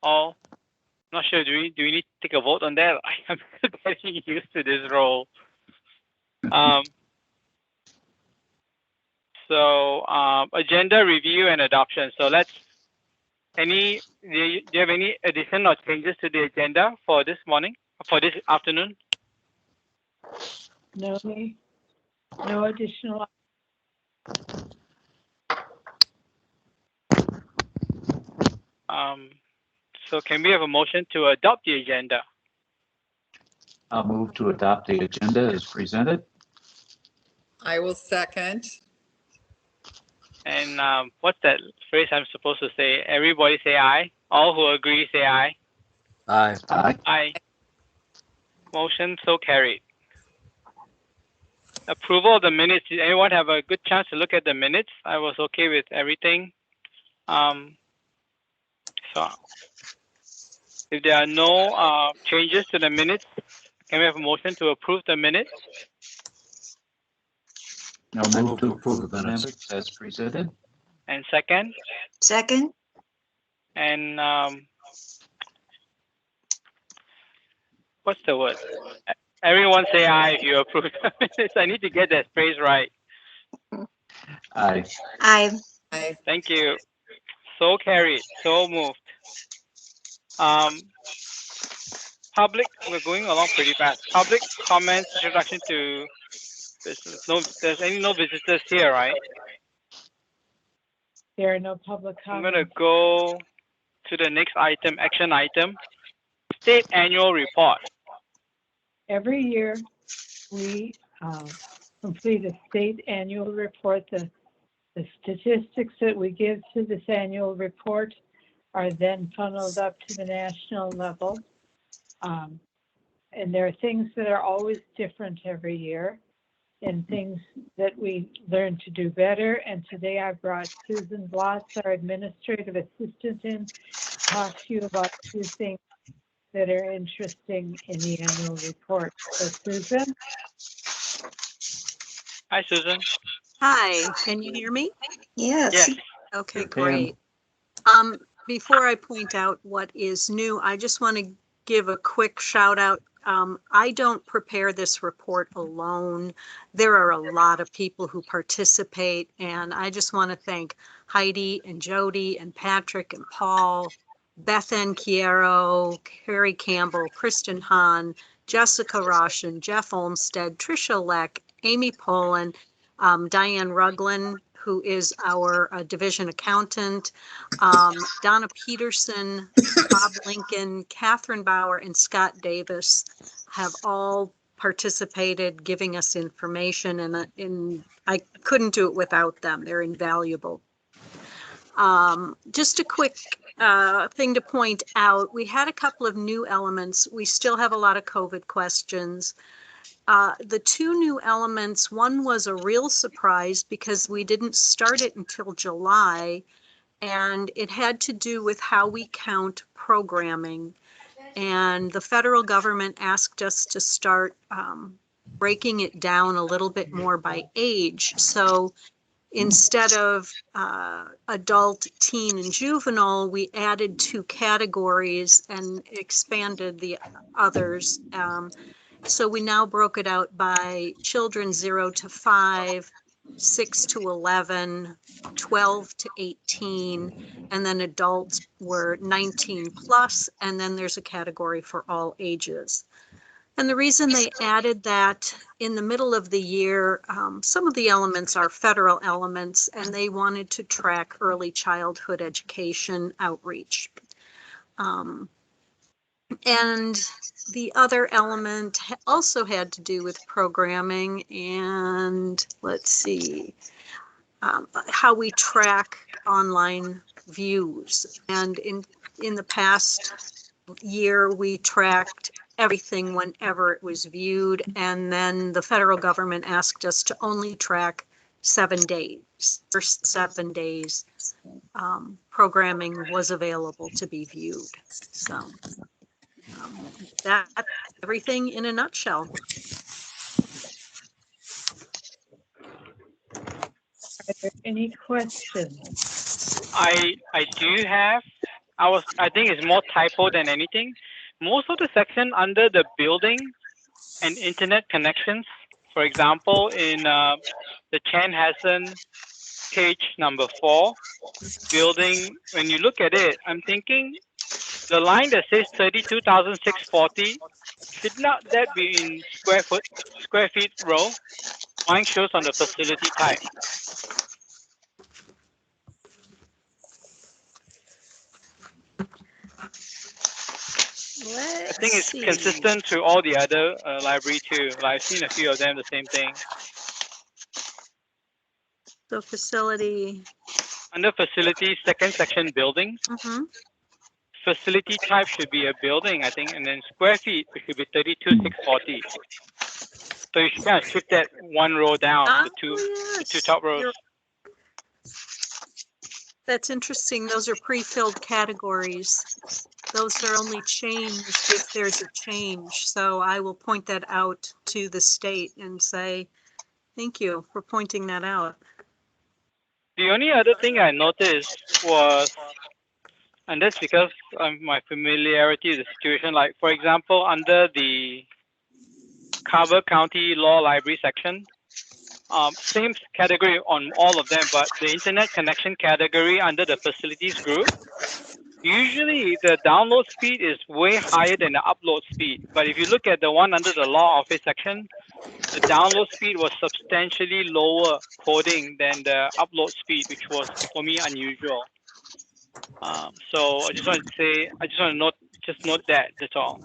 all? Not sure. Do we need to take a vote on that? I'm still getting used to this role. So agenda review and adoption. So do you have any addition or changes to the agenda for this morning, for this afternoon? No, no additional. So can we have a motion to adopt the agenda? I'll move to adopt the agenda as presented. I will second. And what's that phrase I'm supposed to say? Everybody say aye. All who agree say aye. Aye. Aye. Aye. Motion so carried. Approval of the minutes. Did anyone have a good chance to look at the minutes? I was okay with everything. So if there are no changes to the minutes, can we have a motion to approve the minutes? I'll move to approve the minutes as presented. And second? Second. And what's the word? Everyone say aye if you approve the minutes. I need to get that phrase right. Aye. Aye. Aye. Thank you. So carried. So moved. Public, we're going along pretty fast. Public comments, introduction to business. No, there's no visitors here, right? There are no public I'm comments. gonna go to the next item, action item, state annual report. Every year, we complete a state annual report. The statistics that we give to this annual report are then funneled up to the national level. And there are things that are always different every year and things that we learn to do better. And today I brought Susan Bloss, our administrative assistant, in to talk to you about two things that are interesting in the annual report. So Susan? Hi, Susan. Hi, can you hear me? Yes. Yes. Okay, You can. great. Before I point out what is new, I just want to give a quick shout out. I don't prepare this report alone. There are a lot of people who participate, and I just want to thank Heidi and Jody and Patrick and Paul, Beth Ann Chiaro, Carrie Campbell, Kristen Hahn, Jessica Roshan, Jeff Olmsted, Tricia Leck, Amy Poland, Diane Ruglin, who is our division accountant, Donna Peterson, Bob Lincoln, Catherine Bauer, and Scott Davis have all participated, giving us information, and I couldn't do it without them. They're invaluable. Just a quick thing to point out, we had a couple of new elements. We still have a lot of COVID questions. The two new elements, one was a real surprise because we didn't start it until July, and it had to do with how we count programming. And the federal government asked us to start breaking it down a little bit more by age. So instead of adult, teen, and juvenile, we added two categories and expanded the others. So we now broke it out by children 0 to 5, 6 to 11, 12 to 18, and then adults were 19 plus, and then there's a category for all ages. And the reason they added that in the middle of the year, some of the elements are federal elements, and they wanted to track early childhood education outreach. And the other element also had to do with programming and let's see, how we track online views. And in the past year, we tracked everything whenever it was viewed. And then the federal government asked us to only track 7 days. First 7 days, programming was available to be viewed. So that's everything in a nutshell. Are there any questions? I do have I think it's more typo than anything. Most of the section under the building and internet connections, for example, in the Chanhassen page number 4, building, when you look at it, I'm thinking the line that says 32,640, should not that be in square feet row? Mine shows on the facility type. I think Let's it's see. consistent to all the other library too. Like, I've seen a few of them, the same thing. So facility. Under facility, second section, buildings. Mhm. Facility type should be a building, I think, and then square feet, it should be 32,640. So you should kind of shift that one row down, the two yes. top rows. That's interesting. Those are pre-filled categories. Those are only changed if there's a change. So I will point that out to the state and say, thank you for pointing that out. The only other thing I noticed was, and that's because of my familiarity with the situation, like, for example, under the Carver County Law Library section, same category on all of them, but the internet connection category under the facilities group, usually the download speed is way higher than the upload speed. But if you look at the one under the law office section, the download speed was substantially lower coding than the upload speed, which was for me unusual. So I just want to note that, that's all.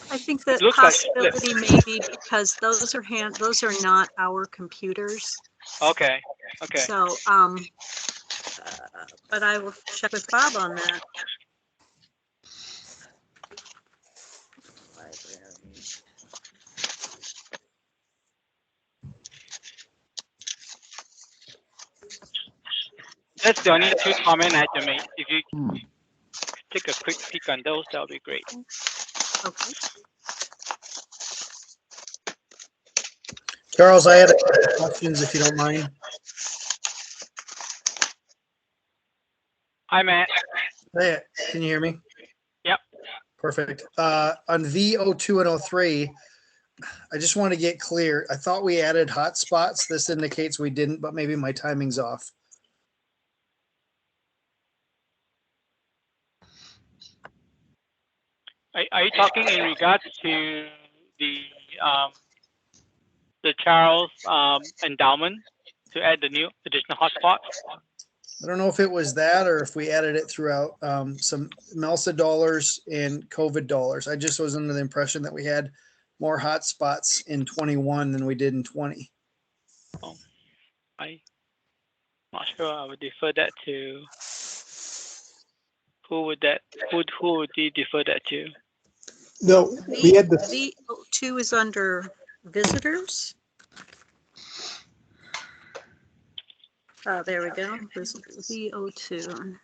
I think the Looks like possibility may be because those are not our computers. Okay. So, but I will check with Bob on that. That's the only two comment I had to make. If you take a quick peek on those, that would be great. Okay. Charles, I had a couple of questions if you don't mind. Hi, Matt. Hey, can you hear me? Yep. Perfect. On V02 and 03, I just want to get clear. I thought we added hotspots. This indicates we didn't, but maybe my timing's off. Are you talking in regards to the Charles endowment to add the new additional hotspots? I don't know if it was that or if we added it throughout some MELSA dollars and COVID dollars. I just was under the impression that we had more hotspots in 21 than we did in 20. Oh, I'm not sure. I would defer that to who would you defer that to? No, we had the, V02 is under visitors. There we go. V02.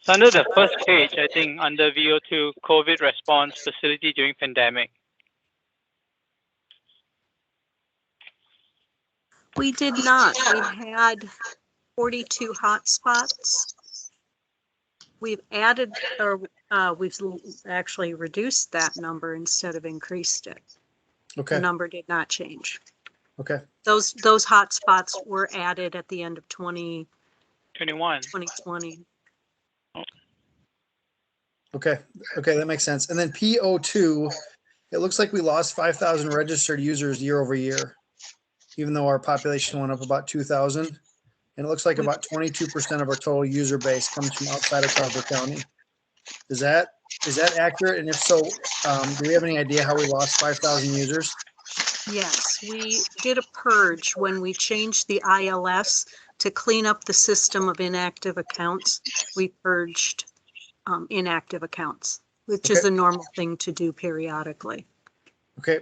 So under the first page, I think under VO2, COVID response facility during pandemic. We did not. We had 42 hotspots. We've added, or we've actually reduced that number instead of increased it. Okay. The number did not change. Okay. Those hotspots were added at the end of 2020. Okay. Okay, that makes sense. And then PO2, it looks like we lost 5,000 registered users year over year, even though our population went up about 2,000. And it looks like about 22% of our total user base comes from outside of Carver County. Is that accurate? And if so, do we have any idea how we lost 5,000 users? Yes, we did a purge when we changed the ILS to clean up the system of inactive accounts. We purged inactive accounts, which is a normal thing to do periodically. Okay.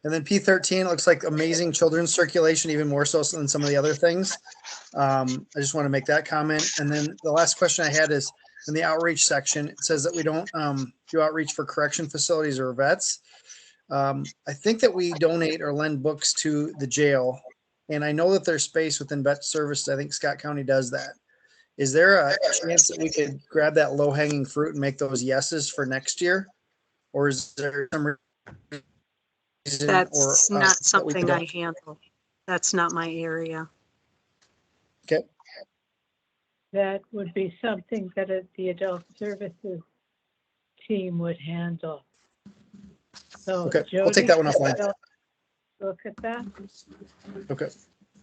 And then P13, it looks like amazing children's circulation, even more so than some of the other things. I just want to make that comment. And then the last question I had is in the outreach section, it says that we don't do outreach for correction facilities or vets. I think that we donate or lend books to the jail. And I know that there's space within vet services. I think Scott County does that. Is there a chance that we could grab that low hanging fruit and make those yeses for next year? Or is there some reason That's or not that we something don't? I handle. That's not my area. Okay. That would be something that the adult services team would handle. So Okay, we'll Jody, take that one offline. look at that. Okay,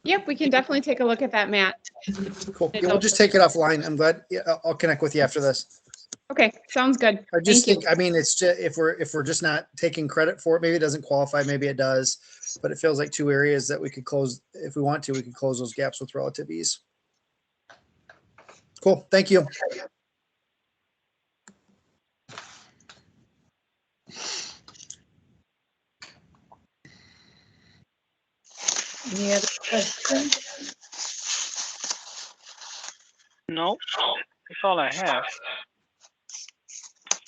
Yep, we can definitely take a look at that, Matt. cool. Yeah, we'll just take it offline. I'm glad. Yeah, I'll connect with you after this. Okay, sounds good. I just Thank you. think, I mean, it's just, if we're just not taking credit for it, maybe it doesn't qualify, maybe it does. But it feels like two areas that we could close, if we want to, we can close those gaps with relative ease. Cool, thank you. Any other questions? No, that's all I have.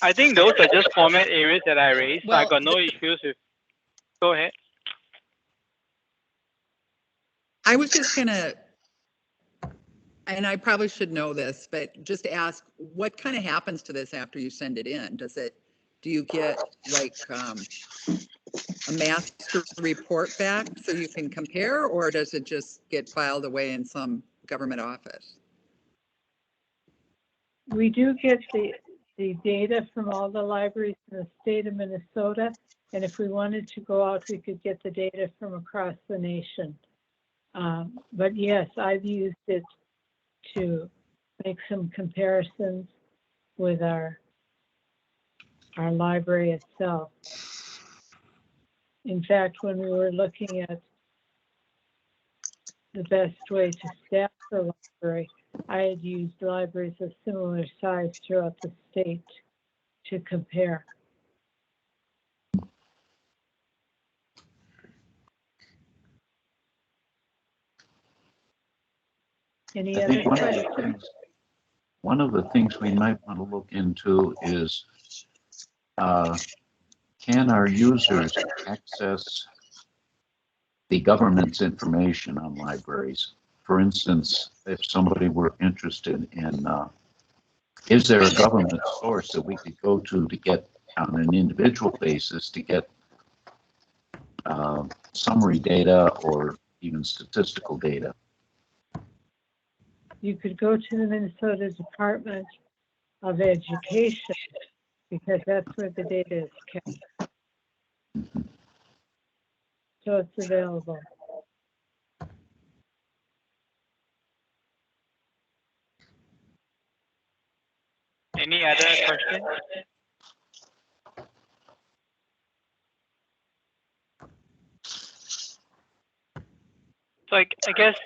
I think those are just format areas that I raised. So I Well, got no issues with. Go ahead. I was just gonna, and I probably should know this, but just ask, what kind of happens to this after you send it in? Do you get like a master report back so you can compare, or does it just get filed away in some government office? We do get the data from all the libraries in the state of Minnesota. And if we wanted to go out, we could get the data from across the nation. But yes, I've used it to make some comparisons with our library itself. In fact, when we were looking at the best way to staff the library, I had used libraries of similar size throughout the state to compare. Any I other think questions? one of the things we might want to look into is, can our users access the government's information on libraries? For instance, if somebody were interested in, is there a government source that we could go to get on an individual basis to get summary data or even statistical data? You could go to the Minnesota Department of Education because that's where the data is kept. So it's available. Any other questions? So I guess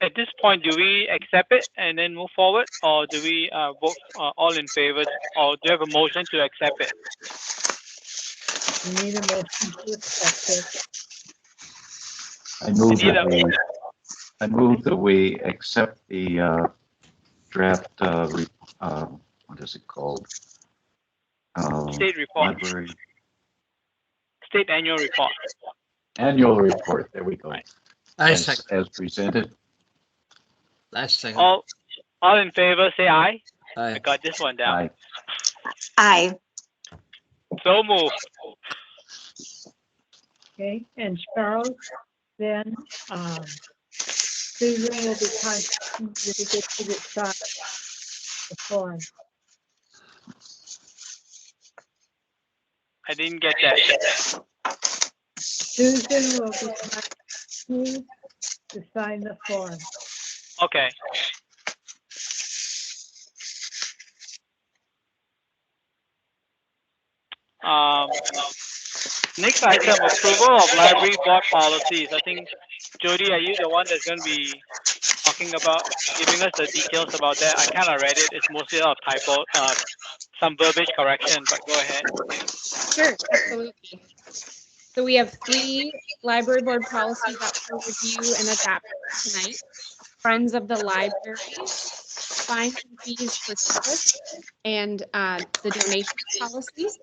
at this point, do we accept it and then move forward, or do we vote all in favor, or do you have a motion to accept it? You need a motion to accept it. I move that we accept the draft, what is it called? State report. Library State annual report. annual report. There we go. Right. As presented. Last second. All in favor, say aye. I Aye. got this one down. Aye. Aye. So move. Okay, and Charles, then Susan will be contacting you to get you to sign the form. I didn't get that. Susan will be contacting you to sign the form. Okay. Next item, approval of library board policies. I think, Jody, are you the one that's going to be talking about, giving us the details about that? I kind of read it. It's mostly a typo, some verbiage correction, but go ahead. Sure, absolutely. So we have 3 library board policies up for review and adoption tonight. Friends of the library, fines and fees for service, and the donation policies.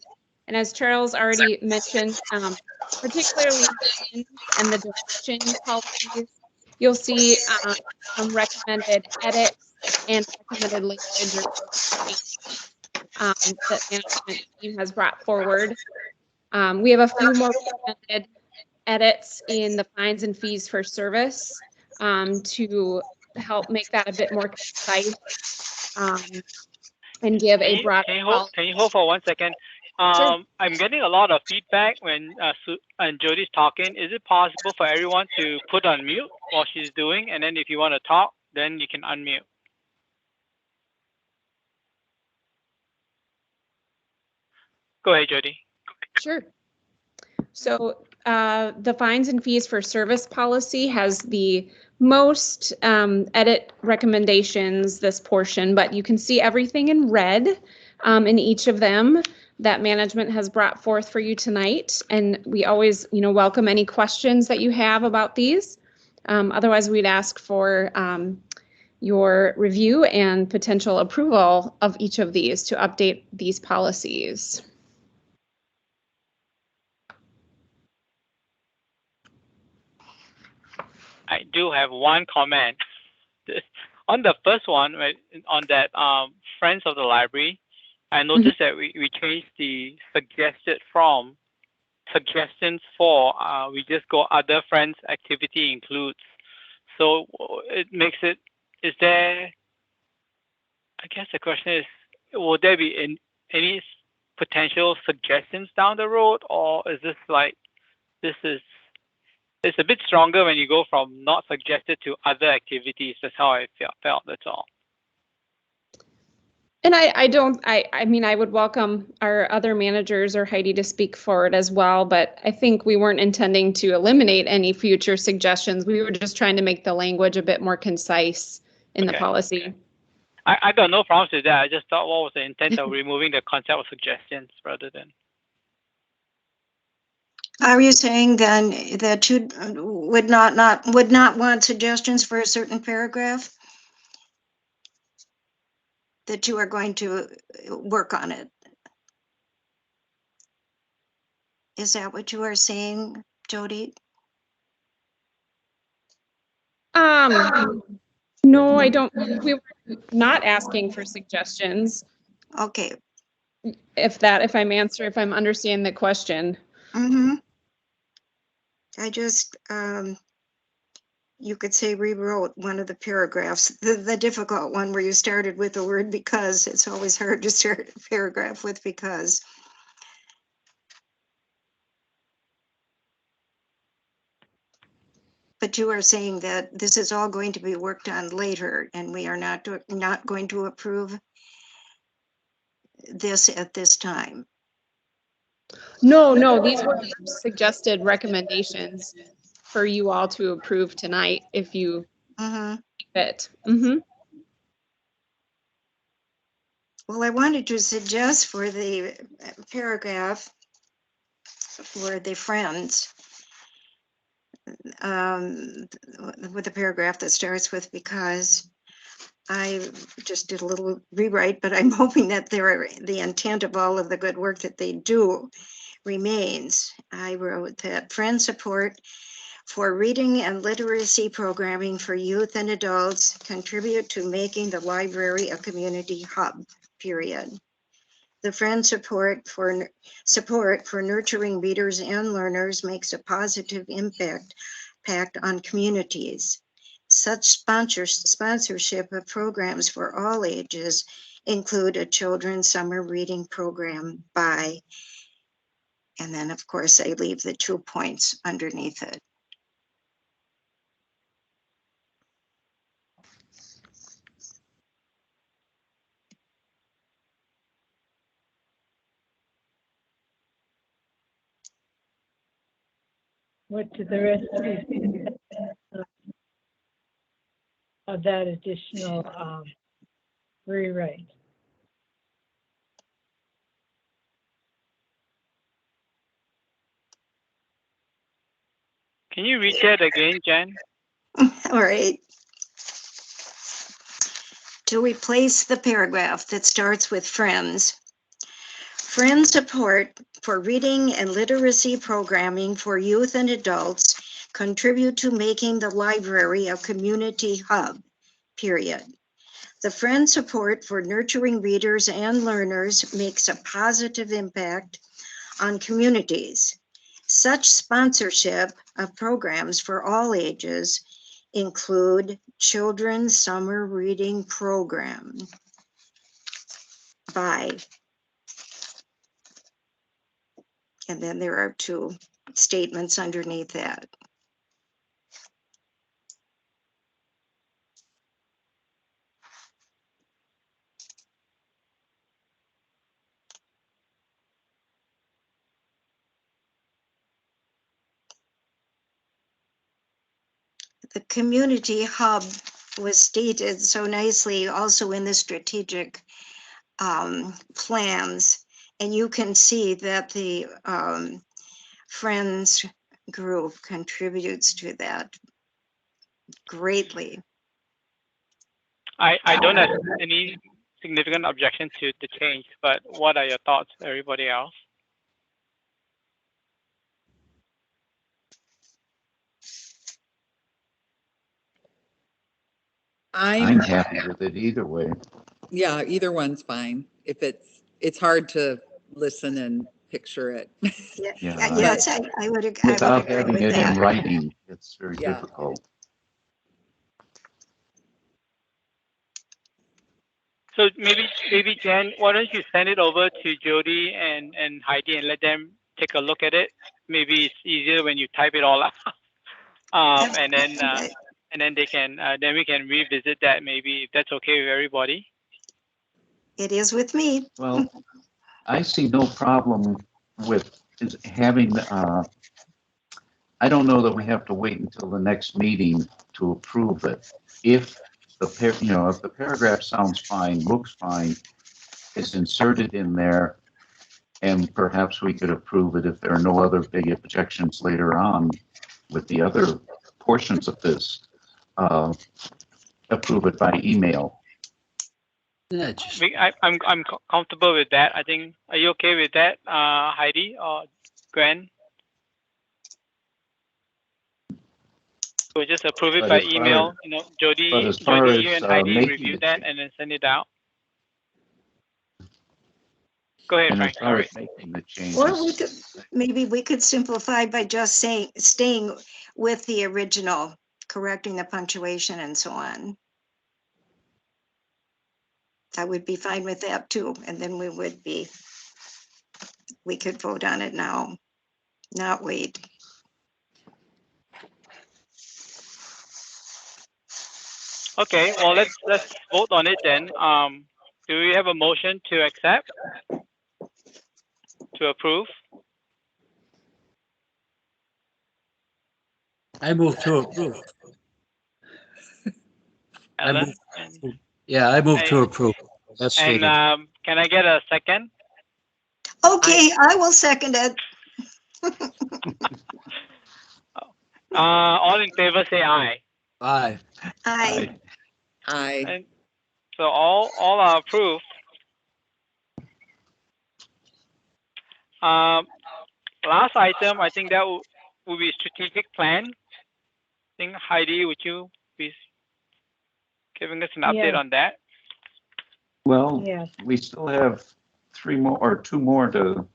And as Charles already mentioned, particularly and the donation policies, you'll see some recommended edits and recommended language that management team has brought forward. We have a few more recommended edits in the fines and fees for service to help make that a bit more concise and give a broad. Can you hold for 1 second? Sure. I'm getting a lot of feedback when and Jody's talking. Is it possible for everyone to put on mute while she's doing, and then if you want to talk, then you can unmute. Go ahead, Jody. Sure. So the fines and fees for service policy has the most edit recommendations, this portion, but you can see everything in red in each of them that management has brought forth for you tonight. And we always, welcome any questions that you have about these. Otherwise, we'd ask for your review and potential approval of each of these to update these policies. I do have one comment. On the first one, right, on that Friends of the Library, I noticed that we changed the suggestions for, we just go other friends activity includes. So it makes it, is there, I guess the question is, will there be any potential suggestions down the road, or is this like, it's a bit stronger when you go from not suggested to other activities. That's how I felt. That's all. And I mean, I would welcome our other managers or Heidi to speak for it as well, but I think we weren't intending to eliminate any future suggestions. We were just trying to make the language a bit more concise in the policy. Okay. I got no problems with that. I just thought, what was the intent of removing the concept of suggestions rather than? Are you saying then that you would not want suggestions for a certain paragraph? That you are going to work on it? Is that what you are saying, Jody? No, I don't. We were not asking for suggestions. Okay. If I'm understanding the question. Mm-hmm. I just, you could say rewrote one of the paragraphs, the difficult one where you started with the word because. It's always hard to start a paragraph with because. But you are saying that this is all going to be worked on later and we are not going to approve this at this time. No, these were suggested recommendations for you all to approve tonight if you fit. Well, I wanted to suggest for the paragraph for the friends, with a paragraph that starts with because. I just did a little rewrite, but I'm hoping that the intent of all of the good work that they do remains. I wrote that friend support for reading and literacy programming for youth and adults contribute to making the library a community hub, period. The friend support for nurturing readers and learners makes a positive impact on communities. Such sponsorship of programs for all ages include a children's summer reading program by, and then of course I leave the 2 points underneath it. What do the rest of you think of that additional rewrite? Can you read that again, Jen? All right. To replace the paragraph that starts with friends. Friend support for reading and literacy programming for youth and adults contribute to making the library a community hub, period. The Friend support for nurturing readers and learners makes a positive impact on communities. Such sponsorship of programs for all ages include Children's Summer Reading Program by, and then there are two statements underneath that. The community hub was stated so nicely also in the strategic plans. And you can see that the Friends group contributes to that greatly. I don't have any significant objection to the change, but what are your thoughts, everybody else? I'm happy with it either way. Yeah, either one's fine. If it's hard to listen and picture it. Yes, I would agree Without having with it that. in writing, it's very Yeah. difficult. So maybe Jen, why don't you send it over to Jody and Heidi and let them take a look at it? Maybe it's easier when you type it all out, and then they can then we can revisit that maybe if that's okay with everybody. It is with me. Well, I see no problem with having, I don't know that we have to wait until the next meeting to approve it. If if the paragraph sounds fine, looks fine, it's inserted in there, and perhaps we could approve it if there are no other big objections later on with the other portions of this, approve it by email. Yeah, I'm comfortable with that. I think. Are you okay with that, Heidi or Gwen? We'll just approve it But by as far email. as- Jody, but as far you as, and Heidi making review the that and then send it out. Go ahead, And as Frank. far Sorry. as making the changes, Or maybe we could simplify by just staying with the original, correcting the punctuation and so on. I would be fine with that too. And then we could vote on it now, not wait. Okay. Well, let's vote on it then. Do we have a motion to accept? To approve? I move to approve. Ellen? I move to approve. That's And stated. can I get a second? Okay, I will second it. All in favor say aye. Aye. Aye. Aye. And so all are approved. Last item, I think that will be strategic plan. I think Heidi, would you be giving us an update Yes. on that? well, Yes. we still have 3 more or 2 more to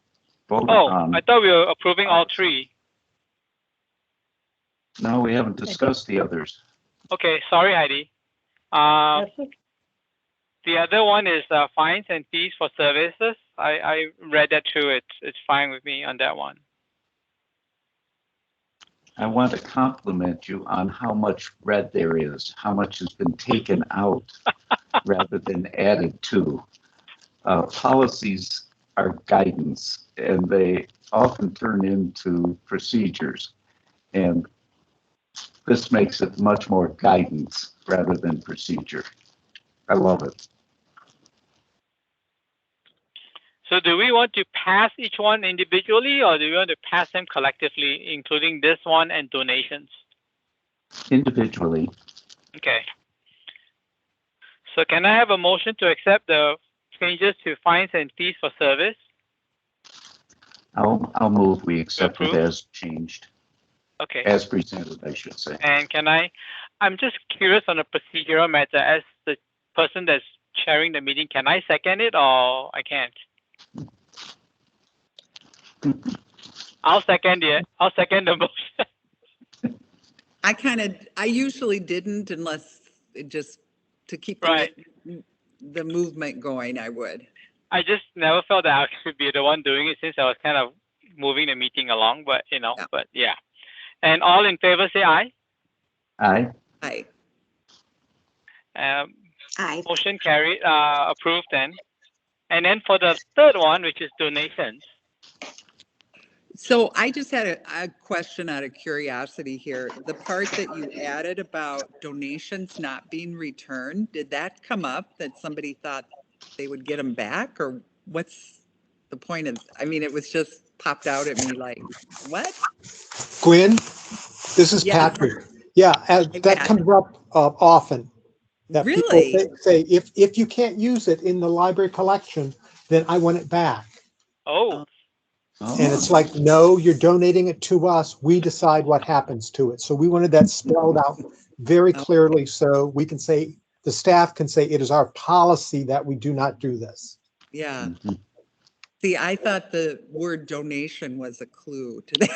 vote Oh, on. I thought we were approving all 3. No, we haven't discussed the others. Okay, sorry, Heidi. That's okay. The other one is fines and fees for services. I read that through. It's fine with me on that one. I want to compliment you on how much red there is, how much has been taken out rather than added to. Policies are guidance, and they often turn into procedures. And this makes it much more guidance rather than procedure. I love it. So do we want to pass each one individually or do we want to pass them collectively, including this one and donations? Individually. Okay. So can I have a motion to accept the changes to fines and fees for service? I'll move we accept it as changed. Okay. As presented, I should say. And I'm just curious on a procedural matter as the person that's chairing the meeting, can I second it or I can't? I'll second it. I'll second the motion. I usually didn't unless it just to keep Right. the movement going, I would. I just never felt that I should be the one doing it since I was kind of moving the meeting along, but Yeah. but yeah. And all in favor say aye. Aye. Aye. Aye. Motion carried, approved then. And then for the third one, which is donations. So I just had a question out of curiosity here. The part that you added about donations not being returned, did that come up that somebody thought they would get them back, or what's the point of, I mean, it was just popped out at me like, what? Gwen, this is Yes. Patrick. Yeah, that Pat. comes up often. That Really? people say, if you can't use it in the library collection, then I want it back. Oh, And it's like, no, you're donating it to us. We decide what happens to it. So we wanted that spelled out very clearly so we can say, the staff can say it is our policy that we do not do this. Yeah. Mhm. See, I thought the word donation was a clue to that.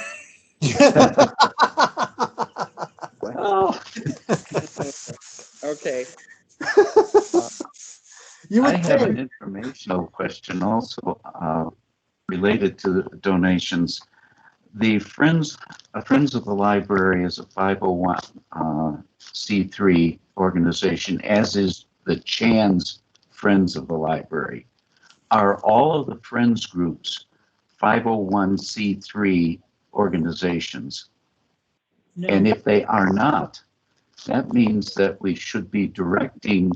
Well, Okay. You I would have an think. informational question also related to the donations. The Friends of the Library is a 501c3 organization, as is the Chan's Friends of the Library. Are all of the Friends groups 501c3 organizations? No. And if they are not, that means that we should be directing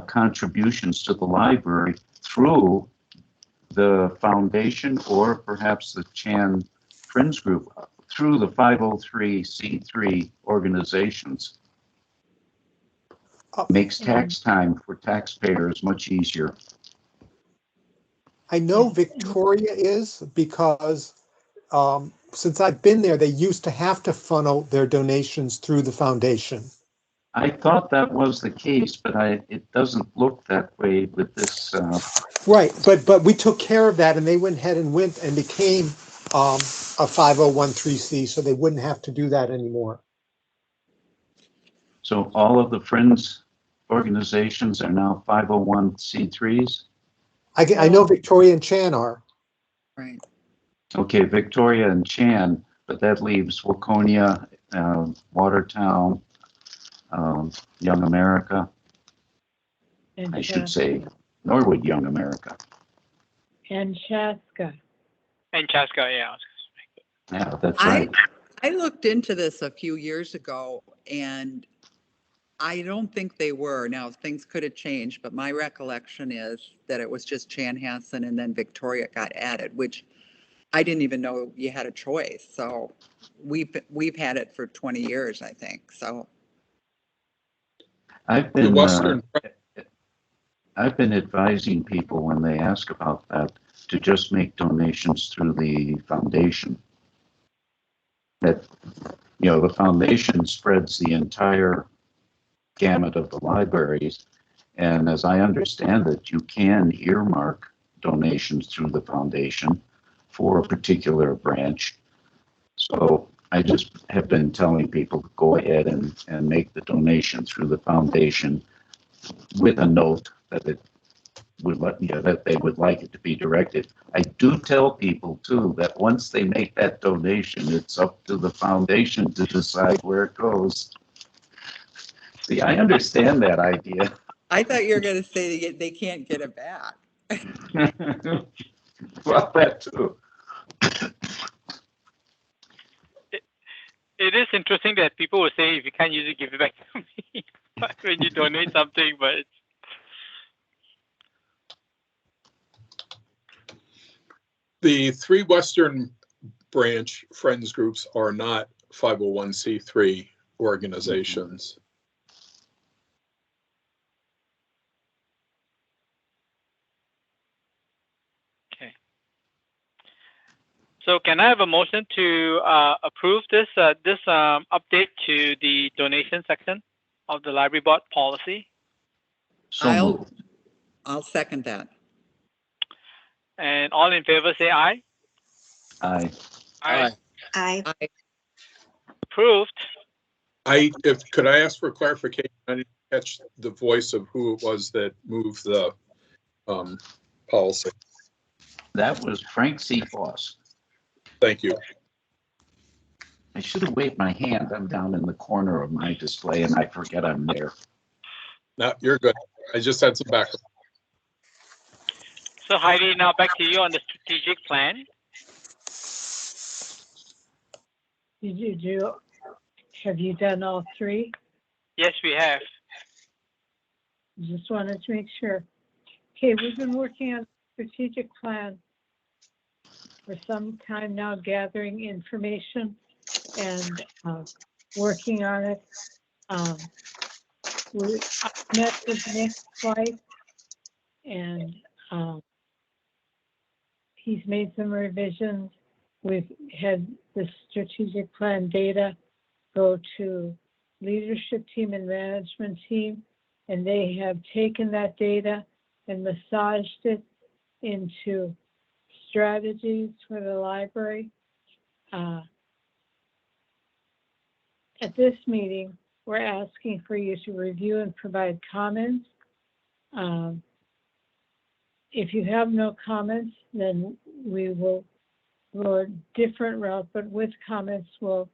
contributions to the library through the foundation or perhaps the Chan Friends Group through the 503c3 organizations. Makes tax time for taxpayers much easier. I know Victoria is because since I've been there, they used to have to funnel their donations through the foundation. I thought that was the case, but it doesn't look that way with this. Right, but we took care of that, and they went ahead and became a 501c3, so they wouldn't have to do that anymore. So all of the Friends organizations are now 501c3s? I know Victoria and Chan are. Right. Okay, Victoria and Chan, but that leaves Waconia, Watertown, Young America. And I should say Norwood Young America. And Chaska. and Chaska, yeah. Yeah, that's right. I looked into this a few years ago, and I don't think they were. Now, things could have changed, but my recollection is that it was just Chanhassen and then Victoria got added, which I didn't even know you had a choice. So we've had it for 20 years, I think. So I've been advising people when they ask about that to just make donations through the foundation. That, the foundation spreads the entire gamut of the libraries. And as I understand it, you can earmark donations through the foundation for a particular branch. So I just have been telling people to go ahead and make the donation through the foundation with a note that it would that they would like it to be directed. I do tell people too that once they make that donation, it's up to the foundation to decide where it goes. See, I understand that idea. I thought you were going to say they can't get it back. Well, that too. It is interesting that people will say, if you can't use it, give it back to me when you donate something, but it's, The three Western branch Friends groups are not 501c3 organizations. okay. So can I have a motion to approve this update to the donation section of the library board policy? So I'll- moved. I'll second that. And all in favor say aye. Aye. Aye. I, Approved. Could I ask for clarification? I didn't catch the voice of who it was that moved the policy. That was Frank C. Foss. Thank you. I should have waved my hand. I'm down in the corner of my display and I forget I'm there. No, you're good. I just had some background. So Heidi, now back to you on the strategic plan. Have you done all three? Yes, we have. Just wanted to make sure. Okay, we've been working on strategic plan for some time now, gathering information and working on it. We met with Nick twice, and he's made some revisions. We've had the strategic plan data go to leadership team and management team, and they have taken that data and massaged it into strategies for the library. At this meeting, we're asking for you to review and provide comments. If you have no comments, then we will go a different route, but with comments, we'll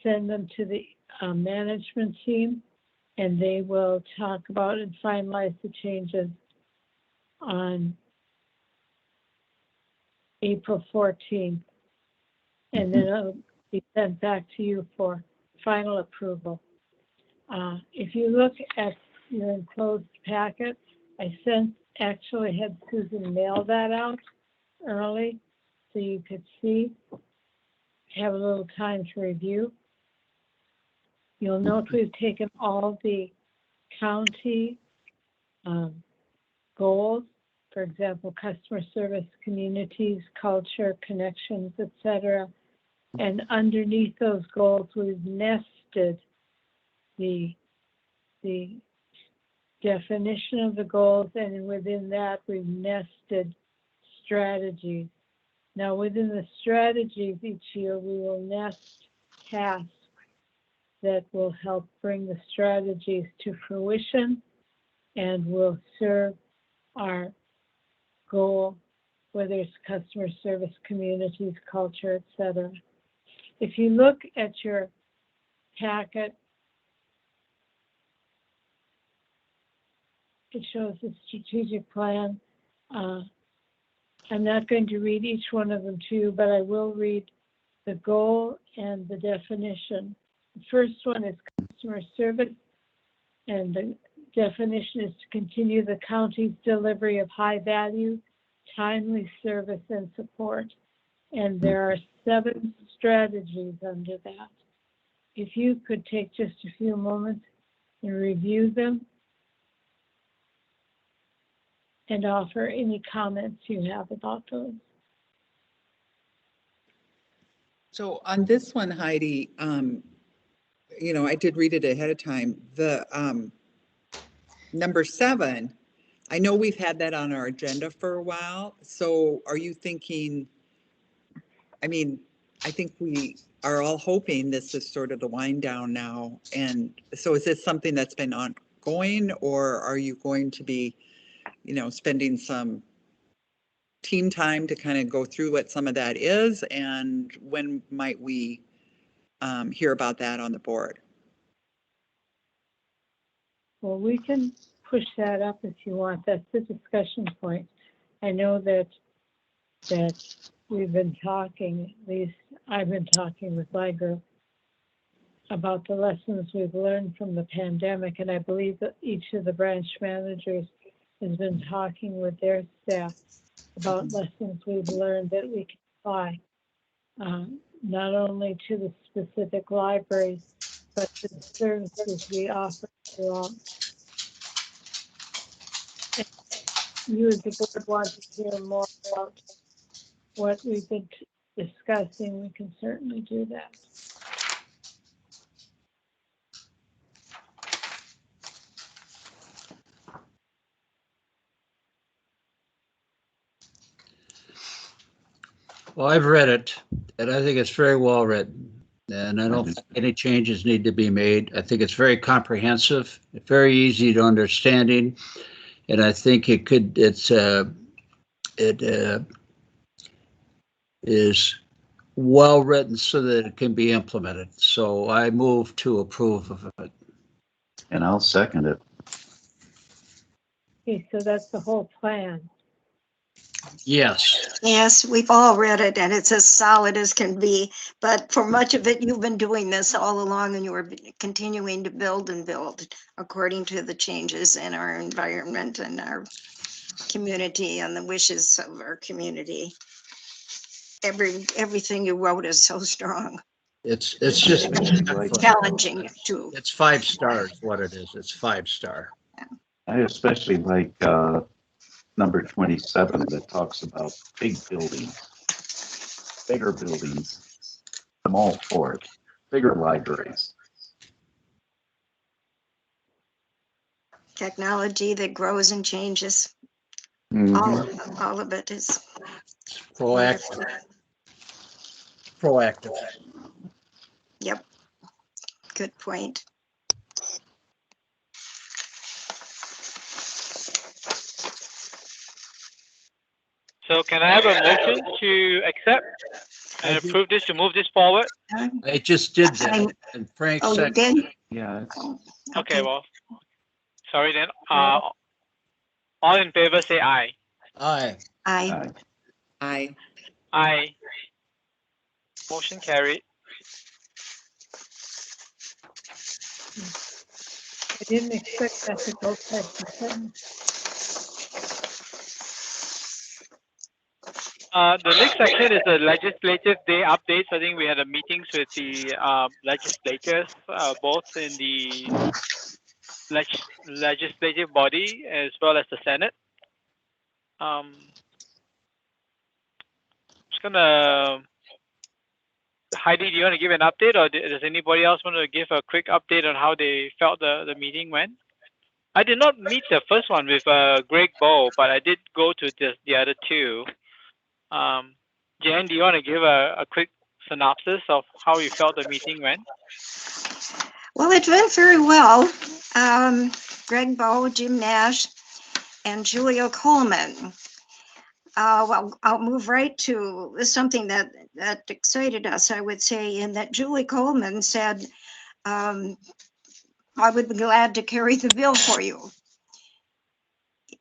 send them to the management team, and they will talk about and finalize the changes on April 14th. And then it'll be sent back to you for final approval. If you look at your enclosed packet, I actually had Susan mail that out early so you could see, have a little time to review. You'll note we've taken all the county goals, for example, customer service, communities, culture, connections, etc. And underneath those goals, we've nested the definition of the goals, and within that, we've nested strategies. Now, within the strategies each year, we will nest tasks that will help bring the strategies to fruition and will serve our goal, whether it's customer service, communities, culture, etc. If you look at your packet, it shows the strategic plan. I'm not going to read each one of them to you, but I will read the goal and the definition. The first one is customer service, and the definition is to continue the county's delivery of high value, timely service and support. And there are 7 strategies under that. If you could take just a few moments and review them and offer any comments you have about those. So on this one, Heidi, I did read it ahead of time. The number 7, I know we've had that on our agenda for a while. So are you thinking, I think we are all hoping this is sort of the wind down now. And so is this something that's been ongoing, or are you going to be, spending some team time to kind of go through what some of that is? And when might we hear about that on the board? Well, we can push that up if you want. That's the discussion point. I know that we've been talking, at least I've been talking with my group about the lessons we've learned from the pandemic, and I believe that each of the branch managers has been talking with their staff about lessons we've learned that we can apply, not only to the specific libraries, but to the services we offer throughout. If you as the board want to hear more about what we've been discussing, we can certainly do that. Well, I've read it, and I think it's very well written. And I don't think any changes need to be made. I think it's very comprehensive, very easy to understanding, and I think it is well written so that it can be implemented. So I move to approve of it. And I'll second it. Okay, so that's the whole plan. Yes. Yes, we've all read it and it's as solid as can be. But for much of it, you've been doing this all along and you are continuing to build and build according to the changes in our environment and our community and the wishes of our community. Everything you wrote is so strong. It's just challenging too. It's 5 stars. What it is, it's 5-star. I especially like number 27 that talks about big buildings, bigger buildings. I'm all for it. Bigger libraries. Technology that grows and changes. Mm-hmm. All of it is Proactive. Proactive. Yep. Good point. So can I have a motion to accept and approve this, to move this forward? I just did that, and Frank Oh, you said, did? Yeah. Okay, well, sorry then. All in favor say aye. aye. Aye. Aye. Aye. Motion carried. I didn't expect that to go past the sentence. The next section is the legislative day updates. I think we had a meetings with the legislators, both in the legislative body as well as the Senate. Just gonna, Heidi, do you want to give an update, or does anybody else want to give a quick update on how they felt the meeting went? I did not meet the first one with Greg Bow, but I did go to the other two. Jen, do you want to give a quick synopsis of how you felt the meeting went? Well, it went very well. Greg Bow, Jim Nash, and Julia Coleman. Well, I'll move right to something that excited us, I would say, in that Julie Coleman said, I would be glad to carry the bill for you.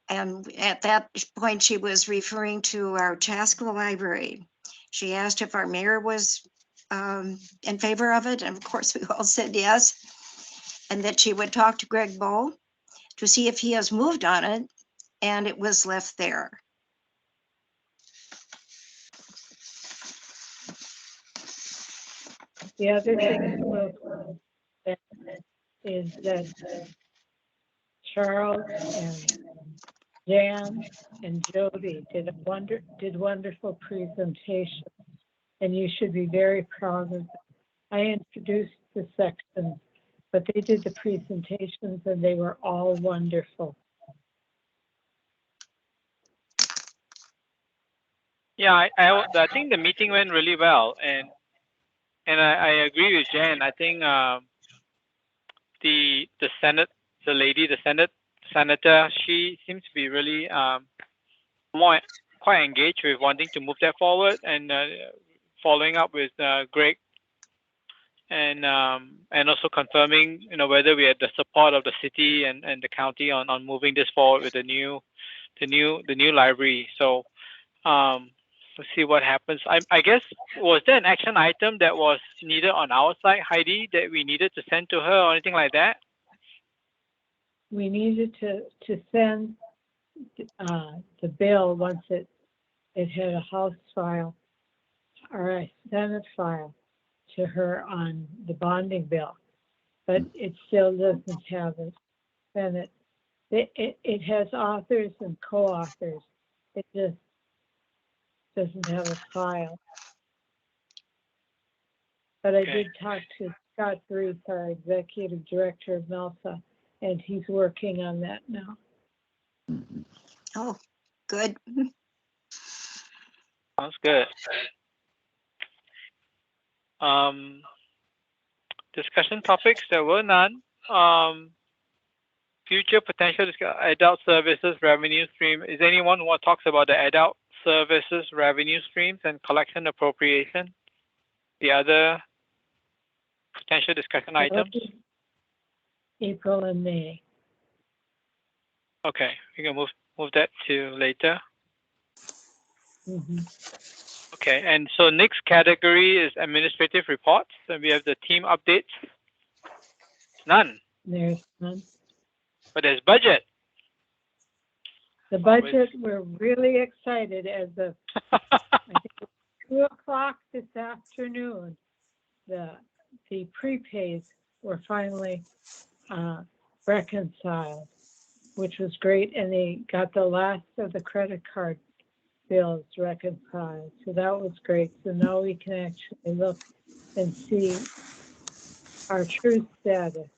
And at that point, she was referring to our Chaska Library. She asked if our mayor was in favor of it, and of course we all said yes, and that she would talk to Greg Bow to see if he has moved on it, and it was left there. The other thing is that Charles and Jan and Jody did wonderful presentations, and you should be very proud of them. I introduced the sections, but they did the presentations, and they were all wonderful. Yeah, I think the meeting went really well, and I agree with Jen. I think the Senate, the Senate senator, she seems to be really quite engaged with wanting to move that forward, and following up with Greg, and also confirming, whether we had the support of the city and the county on moving this forward with the new library. So we'll see what happens. I guess, was there an action item that was needed on our side, Heidi, that we needed to send to her or anything like that? We needed to send the bill once it had a House file or a Senate file to her on the bonding bill, but it still doesn't have a Senate. It has authors and co-authors. It just doesn't have a file. But I did talk to Scott Bruce, our executive director of MELSA, and he's working on that now. Oh, good. Sounds good. Discussion topics, there were none. Future potential adult services revenue stream. Is anyone who talks about the adult services revenue streams and collection appropriation? The other potential discussion items? April and May. Okay, we can move that to later. Mhm. Okay, and so next category is administrative reports, and we have the team updates. None, There's none. but there's budget. The budget, we're really excited as of, I think, 2 o'clock this afternoon. The prepays were finally reconciled, which was great, and they got the last of the credit card bills reconciled. So that was great. So now we can actually look and see our true status.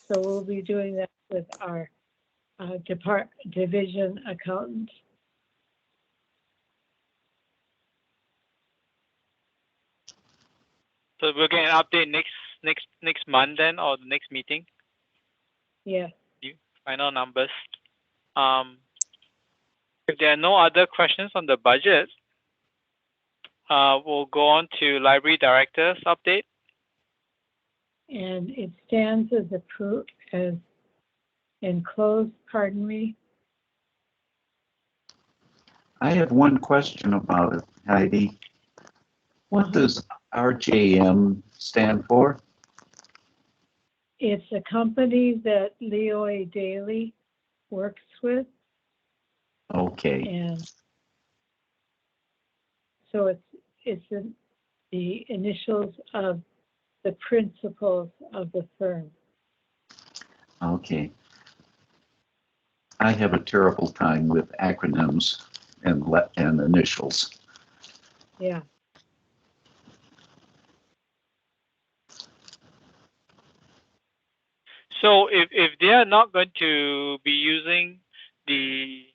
So we'll be doing that with our division accountant. So we'll get an update next month then, or the next meeting. Yeah. Final numbers. If there are no other questions on the budget, we'll go on to library director's update. And it stands as approved, as enclosed, pardon me. I have one question about it, Heidi. What does RJM stand for? It's a company that Leo Daly works with. Okay. And so it's the initials of the principals of the firm. Okay. I have a terrible time with acronyms and initials. Yeah. So if they are not going to be using the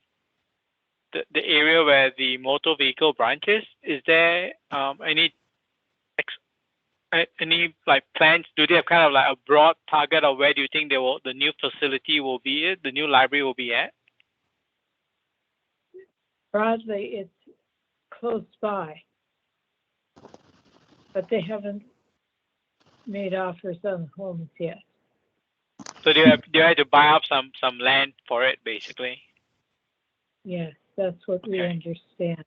area where the motor vehicle branch is there any like plans? Do they have kind of like a broad target of where do you think the new facility will be, the new library will be at? Broadly, it's close by, but they haven't made offers on homes yet. So they have to buy up some land for it, basically. Yes, that's what we understand.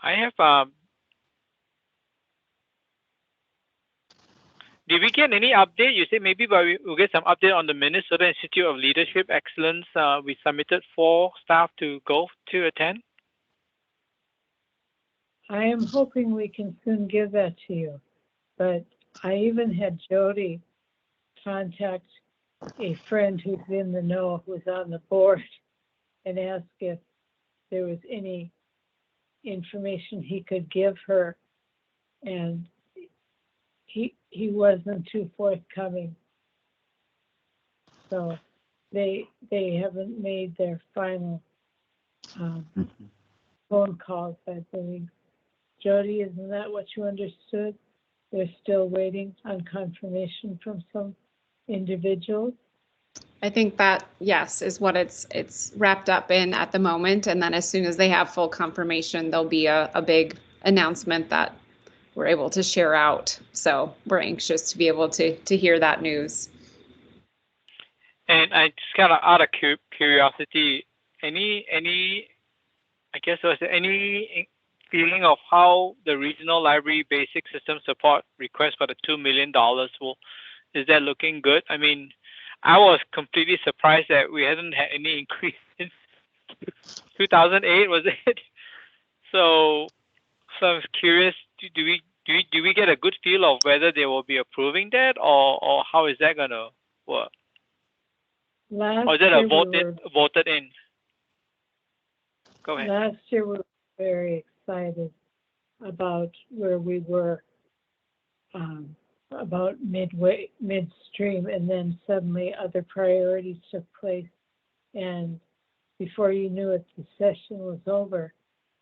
I have did we get any update? You said maybe we'll get some update on the Minnesota Institute of Leadership Excellence. We submitted 4 staff to go to attend. I am hoping we can soon give that to you, but I even had Jody contact a friend who's in the know, who's on the board, and ask if there was any information he could give her, and he wasn't too forthcoming. So they haven't made their final phone calls, I believe. Jody, isn't that what you understood? They're still waiting on confirmation from some individuals. I think that, yes, is what it's wrapped up in at the moment. And then as soon as they have full confirmation, there'll be a big announcement that we're able to share out. So we're anxious to be able to hear that news. And I just kind of out of curiosity, any I guess was there any feeling of how the regional library basic system support request for the $2 million is that looking good? I mean, I was completely surprised that we hadn't had any increase since 2008, was it? So I was curious, do we get a good feel of whether they will be approving that, or how is that gonna work? Or is it a voted in? Go ahead. Last year we were very excited about where we were about midstream, and then suddenly other priorities took place. And before you knew it, the session was over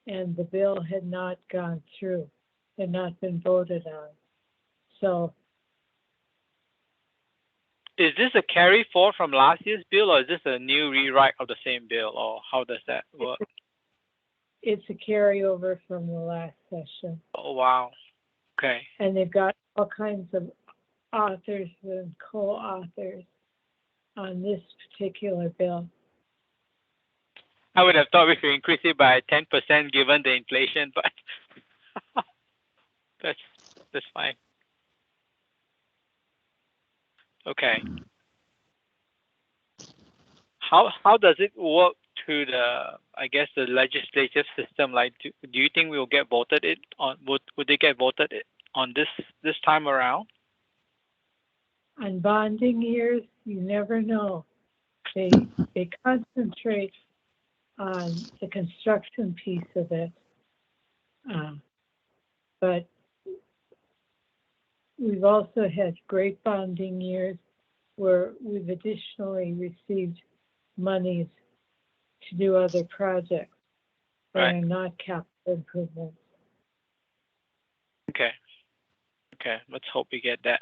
and the bill had not gone through, had not been voted on. So Is this a carry forward from last year's bill, or is this a new rewrite of the same bill, or how does that work? it's a carryover from the last session. Oh, wow. Okay. And they've got all kinds of authors and co-authors on this particular bill. I would have thought we should increase it by 10% given the inflation, but that's fine. Okay. How does it work to the, I guess, the legislative system? Like, do you think we'll get voted it on? Would they get voted on this time around? On bonding years, you never know. They concentrate on the construction piece of it, but we've also had great bonding years where we've additionally received monies to do other projects that Right. are not capital improvements. Okay. Okay. Let's hope we get that.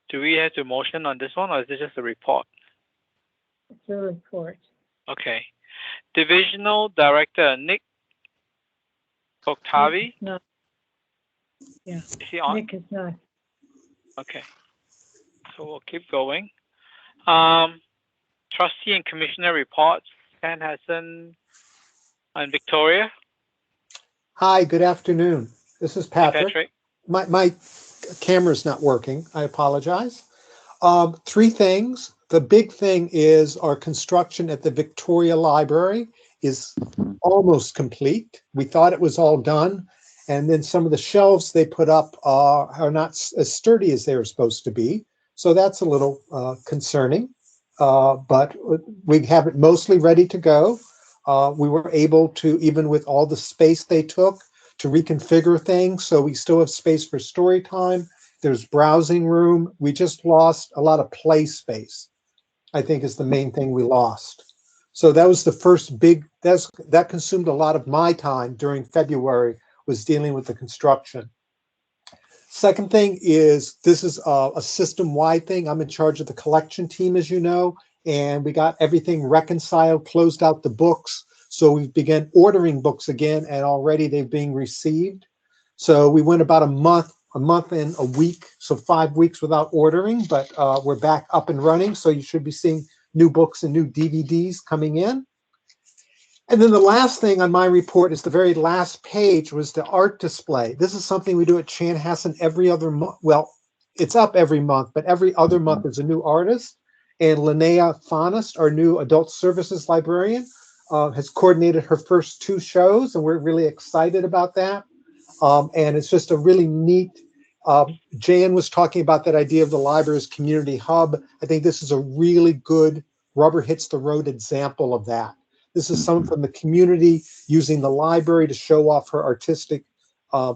Do we have to motion on this one, or is this just a report? It's a report. Okay. Divisional Director Nick Octavi. No. Yeah. Is he on? Nick is not. Okay. So we'll keep going. Trustee and Commissioner reports. Ken Hassan and Victoria. Hi, good afternoon. This is Hey, Patrick. Patrick. My camera's not working. I apologize. Three things. The big thing is our construction at the Victoria Library is almost complete. We thought it was all done. And then some of the shelves they put up are not as sturdy as they were supposed to be. So that's a little concerning. But we have it mostly ready to go. We were able to, even with all the space they took, to reconfigure things. So we still have space for story time. There's browsing room. We just lost a lot of play space, I think is the main thing we lost. So that was the first big, that consumed a lot of my time during February, was dealing with the construction. Second thing is, this is a system-wide thing. I'm in charge of the collection team, as you know, and we got everything reconciled, closed out the books. So we began ordering books again, and already they're being received. So we went about a month and a week, so 5 weeks without ordering, but we're back up and running. So you should be seeing new books and new DVDs coming in. And then the last thing on my report is the very last page was the art display. This is something we do at Chanhassen every other month. Well, it's up every month, but every other month there's a new artist. And Linnea Faunus, our new adult services librarian, has coordinated her first 2 shows, and we're really excited about that. And it's just a really neat, Jan was talking about that idea of the library as community hub. I think this is a really good rubber hits the road example of that. This is someone from the community using the library to show off her artistic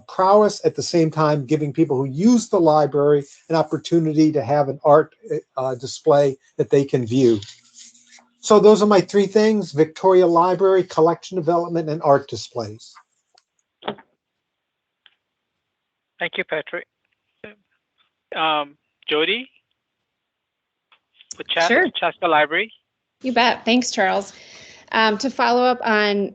prowess, at the same time giving people who use the library an opportunity to have an art display that they can view. So those are my 3 things: Victoria Library, collection development, and art displays. Thank you, Patrick. Jody? For Sure. Chaska Library? You bet. Thanks, Charles. To follow up on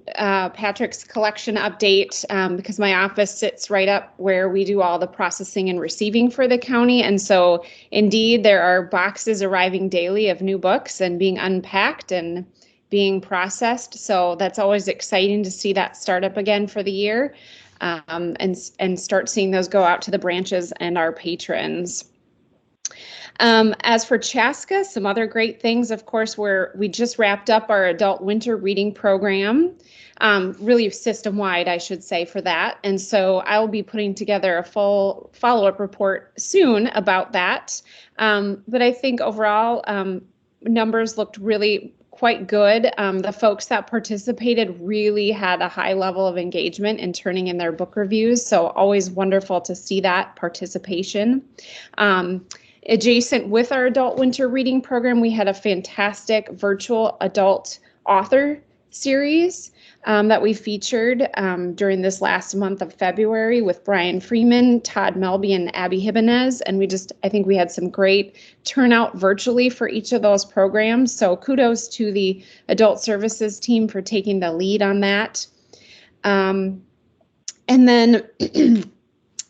Patrick's collection update, because my office sits right up where we do all the processing and receiving for the county. And so indeed, there are boxes arriving daily of new books and being unpacked and being processed. So that's always exciting to see that start up again for the year, and start seeing those go out to the branches and our patrons. As for Chaska, some other great things, of course, we just wrapped up our adult winter reading program, really system-wide, I should say, for that. And so I'll be putting together a full follow-up report soon about that. But I think overall, numbers looked really quite good. The folks that participated really had a high level of engagement in turning in their book reviews. So always wonderful to see that participation. Adjacent with our adult winter reading program, we had a fantastic virtual adult author series that we featured during this last month of February with Brian Freeman, Todd Melby, and Abby Jimenez. And I think we had some great turnout virtually for each of those programs. So kudos to the adult services team for taking the lead on that. And then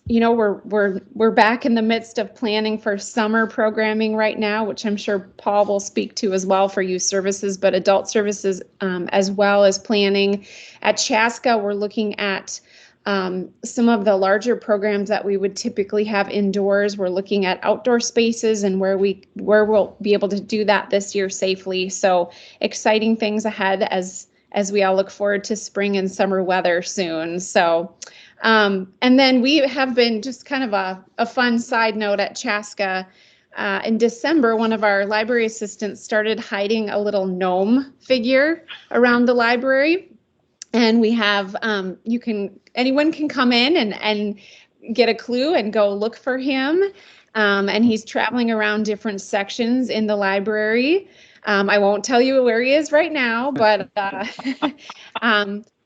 we're back in the midst of planning for summer programming right now, which I'm sure Paul will speak to as well for youth services, but adult services as well as planning. At Chaska, we're looking at some of the larger programs that we would typically have indoors. We're looking at outdoor spaces and where we'll be able to do that this year safely. So exciting things ahead as we all look forward to spring and summer weather soon. So. And then we have been just kind of a fun side note at Chaska. In December, one of our library assistants started hiding a little gnome figure around the library. And we have, anyone can come in and get a clue and go look for him. And he's traveling around different sections in the library. I won't tell you where he is right now, but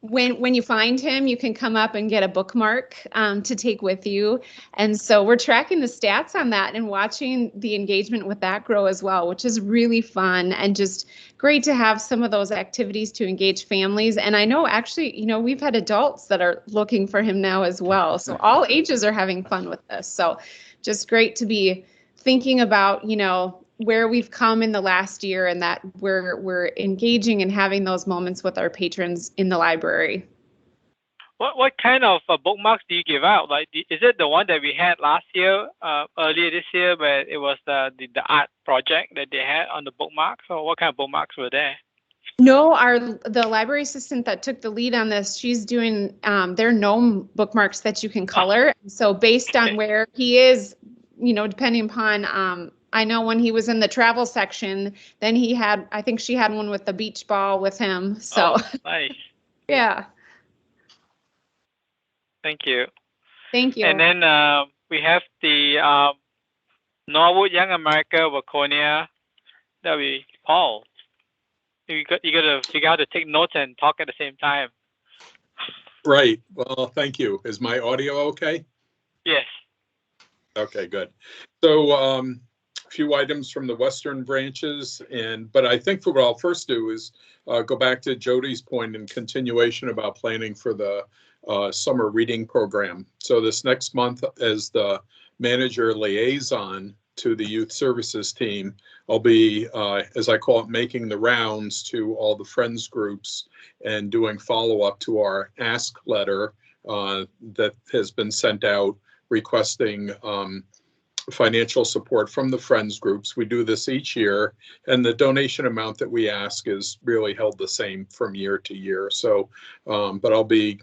when you find him, you can come up and get a bookmark to take with you. And so we're tracking the stats on that and watching the engagement with that grow as well, which is really fun and just great to have some of those activities to engage families. And I know actually, we've had adults that are looking for him now as well. So all ages are having fun with this. So just great to be thinking about, where we've come in the last year and that we're engaging and having those moments with our patrons in the library. What kind of bookmarks do you give out? Like, is it the one that we had last year, earlier this year, where it was the art project that they had on the bookmarks, or what kind of bookmarks were there? No, the library assistant that took the lead on this, she's doing their gnome bookmarks that you can color. So based on where he is, depending upon I know when he was in the travel section, then I think she had one with the beach ball with him. So nice. Yeah. Thank you. Thank you. And then we have the Norwood Young America Waconia. That'll be Paul. You got to figure out how to take notes and talk at the same time. Right. Well, thank you. Is my audio okay? Yes. Okay, good. So a few items from the Western branches, but I think what I'll first do is go back to Jody's point in continuation about planning for the summer reading program. So this next month, as the manager liaison to the youth services team, I'll be, as I call it, making the rounds to all the friends groups and doing follow-up to our ask letter that has been sent out requesting financial support from the friends groups. We do this each year, and the donation amount that we ask is really held the same from year to year. So, but I'll be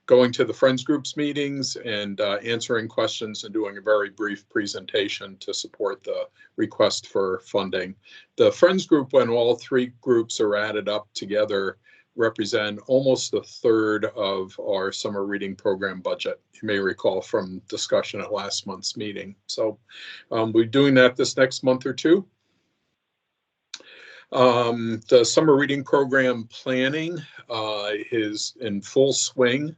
going to the friends groups meetings and answering questions and doing a very brief presentation to support the request for funding. The friends group, when all three groups are added up together, represent almost a third of our summer reading program budget. You may recall from discussion at last month's meeting. So we're doing that this next month or two. The summer reading program planning is in full swing.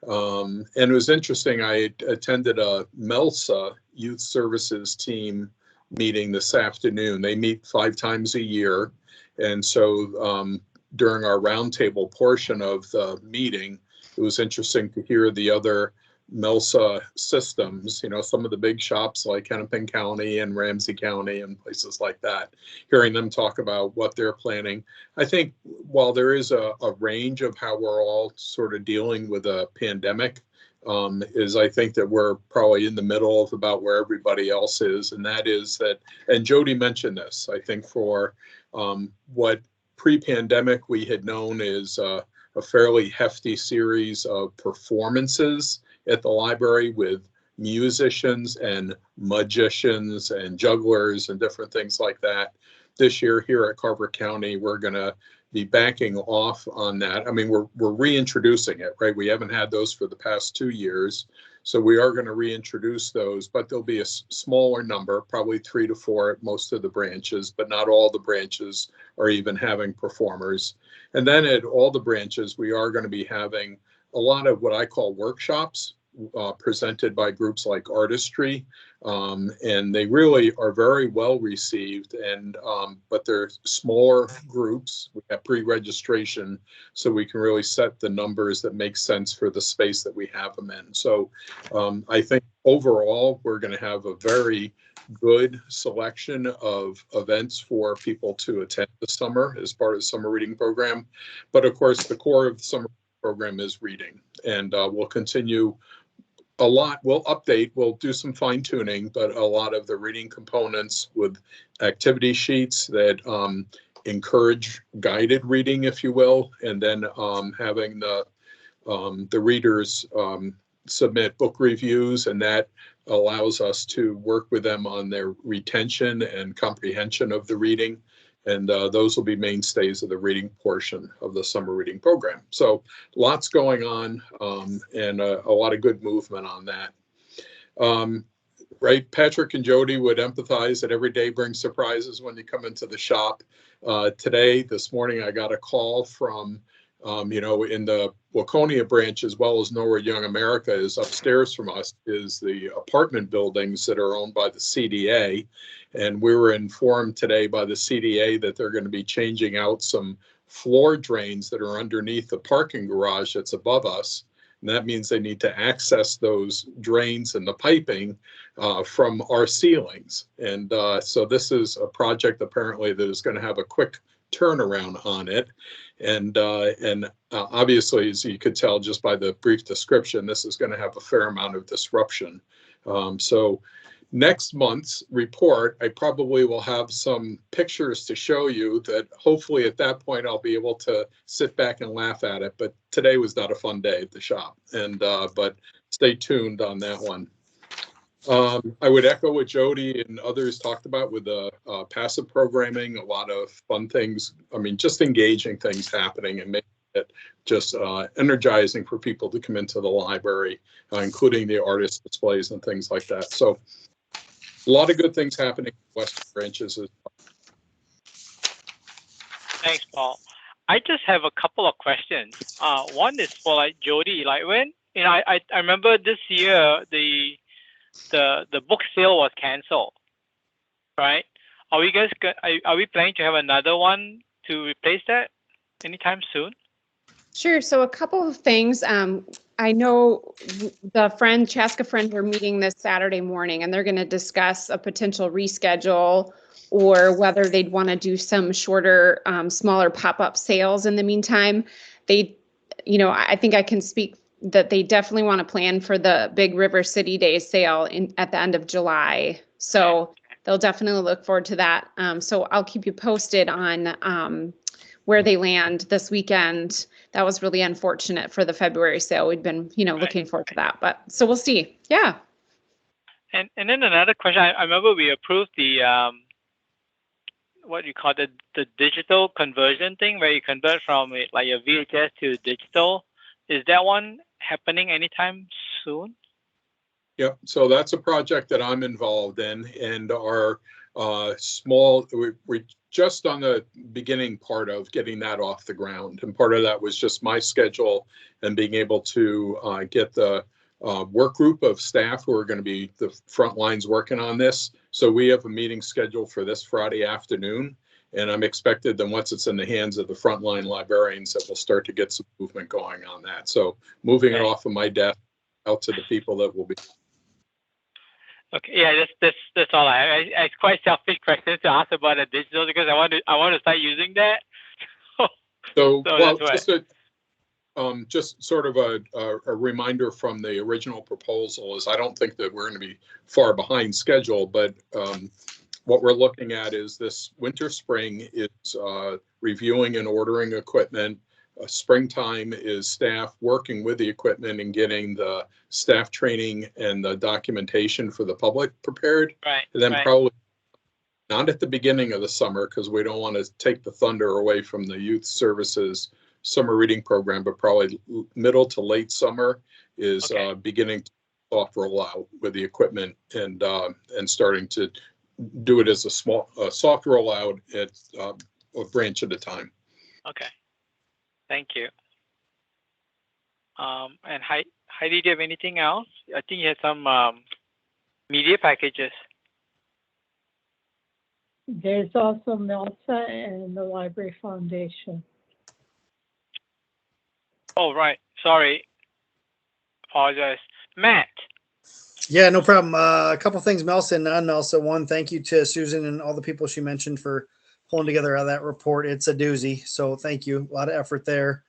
And it was interesting, I attended a MELSA Youth Services team meeting this afternoon. They meet 5 times a year. And so during our roundtable portion of the meeting, it was interesting to hear the other MELSA systems, some of the big shops like Hennepin County and Ramsey County and places like that, hearing them talk about what they're planning. I think while there is a range of how we're all sort of dealing with a pandemic, I think that we're probably in the middle of about where everybody else is. And that is that, and Jody mentioned this, I think for what pre-pandemic we had known is a fairly hefty series of performances at the library with musicians and magicians and jugglers and different things like that. this year here at Carver County, we're going to be backing off on that. I mean, we're reintroducing it, right? We haven't had those for the past 2 years. So we are going to reintroduce those, but there'll be a smaller number, probably 3 to 4 at most of the branches, but not all the branches are even having performers. And then at all the branches, we are going to be having a lot of what I call workshops presented by groups like Artistry, and they really are very well received. And but they're smaller groups. We have pre-registration, so we can really set the numbers that make sense for the space that we have them in. So I think overall we're going to have a very good selection of events for people to attend this summer as part of the summer reading program. But of course, the core of the summer program is reading, and we'll continue a lot. We'll update, we'll do some fine tuning, but a lot of the reading components with activity sheets that encourage guided reading, if you will, and then having the readers submit book reviews, and that allows us to work with them on their retention and comprehension of the reading. And those will be mainstays of the reading portion of the summer reading program. So lots going on, and a lot of good movement on that. Right, Patrick and Jody would empathize that every day brings surprises when you come into the shop. This morning, I got a call from, in the Waconia branch, as well as Norwood Young America is upstairs from us, is the apartment buildings that are owned by the CDA. And we were informed today by the CDA that they're going to be changing out some floor drains that are underneath the parking garage that's above us. And that means they need to access those drains and the piping from our ceilings. And so this is a project apparently that is going to have a quick turnaround on it. And obviously, as you could tell just by the brief description, this is going to have a fair amount of disruption. So next month's report, I probably will have some pictures to show you that hopefully at that point I'll be able to sit back and laugh at it. But today was not a fun day at the shop, and but stay tuned on that one. I would echo what Jody and others talked about with the passive programming, a lot of fun things. I mean, just engaging things happening and making it just energizing for people to come into the library, including the artist displays and things like that. So a lot of good things happening in Western branches. Thanks, Paul. I just have a couple of questions. One is for like Jody. Like when I remember this year the book sale was canceled, right? Are we planning to have another one to replace that anytime soon? Sure. So a couple of things. I know the Chaska Friends are meeting this Saturday morning, and they're going to discuss a potential reschedule or whether they'd want to do some shorter, smaller pop-up sales in the meantime. I think I can speak that they definitely want to plan for the big River City Days sale at the end of July. So they'll definitely look forward to that. So I'll keep you posted on where they land this weekend. That was really unfortunate for the February sale. We'd been, looking forward to that, but so we'll see. Yeah. And then another question. I remember we approved the what you call the digital conversion thing, where you convert from like your VHS to digital. Is that one happening anytime soon? Yep. So that's a project that I'm involved in, and our we're just on the beginning part of getting that off the ground. And part of that was just my schedule and being able to get the work group of staff who are going to be the front lines working on this. So we have a meeting scheduled for this Friday afternoon. And I'm expected that once it's in the hands of the frontline librarians that we'll start to get some movement going on that. So moving it off of my desk out to the people that will be. Okay, yeah, that's all. It's quite selfish question to ask about the digital because I want to start using that. So well, that's just sort of a reminder from the original proposal is I don't think that we're going to be far behind schedule, but what we're looking at is this winter spring is reviewing and ordering equipment. Springtime is staff working with the equipment and getting the staff training and the documentation for the public prepared. Right. And then probably not at the beginning of the summer, because we don't want to take the thunder away from the youth services summer reading program, but probably middle to late summer is beginning to soft rollout with the equipment and starting to do it as a soft rollout at a branch at a time. Okay. Thank you. And Heidi, do you have anything else? I think you had some media packages. There's also MELSA and the Library Foundation. Oh, right. Sorry. Apologize. Matt. Yeah, no problem. A couple things, Melsa and non-Melsa. One, thank you to Susan and all the people she mentioned for pulling together that report. It's a doozy, so thank you. A lot of effort there.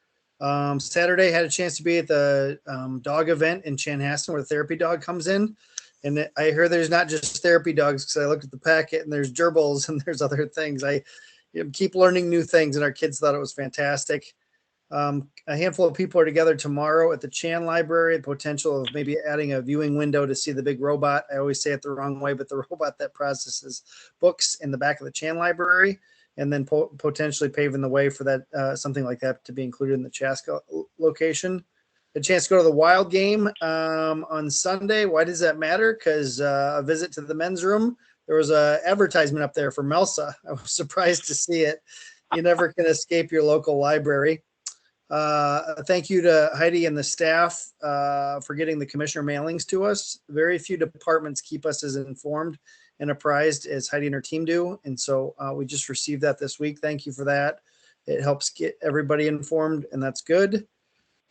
Saturday, had a chance to be at the dog event in Chanhassen where the therapy dog comes in. And I hear there's not just therapy dogs, because I looked at the packet and there's gerbils and there's other things. I keep learning new things, and our kids thought it was fantastic. A handful of people are together tomorrow at the Chan Library. The potential of maybe adding a viewing window to see the big robot. I always say it the wrong way, but the robot that processes books in the back of the Chan Library, and then potentially paving the way for that something like that to be included in the Chaska location. A chance to go to the Wild game on Sunday. Why does that matter? Because a visit to the men's room, there was a advertisement up there for Melsa. I was surprised to see it. You never can escape your local library. Thank you to Heidi and the staff for getting the commissioner mailings to us. Very few departments keep us as informed and apprised as Heidi and her team do. And so we just received that this week. Thank you for that. It helps get everybody informed, and that's good.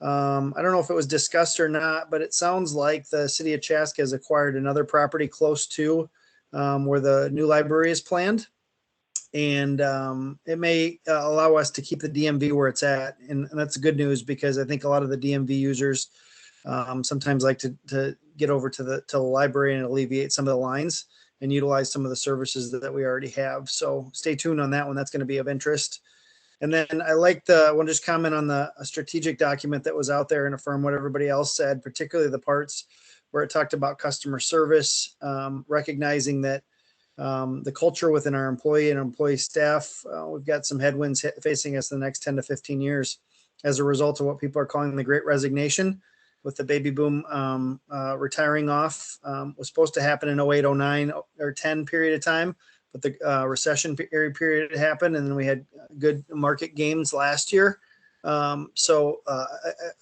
I don't know if it was discussed or not, but it sounds like the city of Chaska has acquired another property close to where the new library is planned. And it may allow us to keep the DMV where it's at. And that's good news, because I think a lot of the DMV users sometimes like to get over to the library and alleviate some of the lines and utilize some of the services that we already have. So stay tuned on that one. That's going to be of interest. And then I like I want to just comment on the strategic document that was out there and affirm what everybody else said, particularly the parts where it talked about customer service, recognizing that the culture within our employee and employee staff, we've got some headwinds facing us in the next 10 to 15 years as a result of what people are calling the Great Resignation, with the baby boom retiring off. Was supposed to happen in 08, 09, or 10 period of time, but the recession period happened, and then we had good market gains last year. So I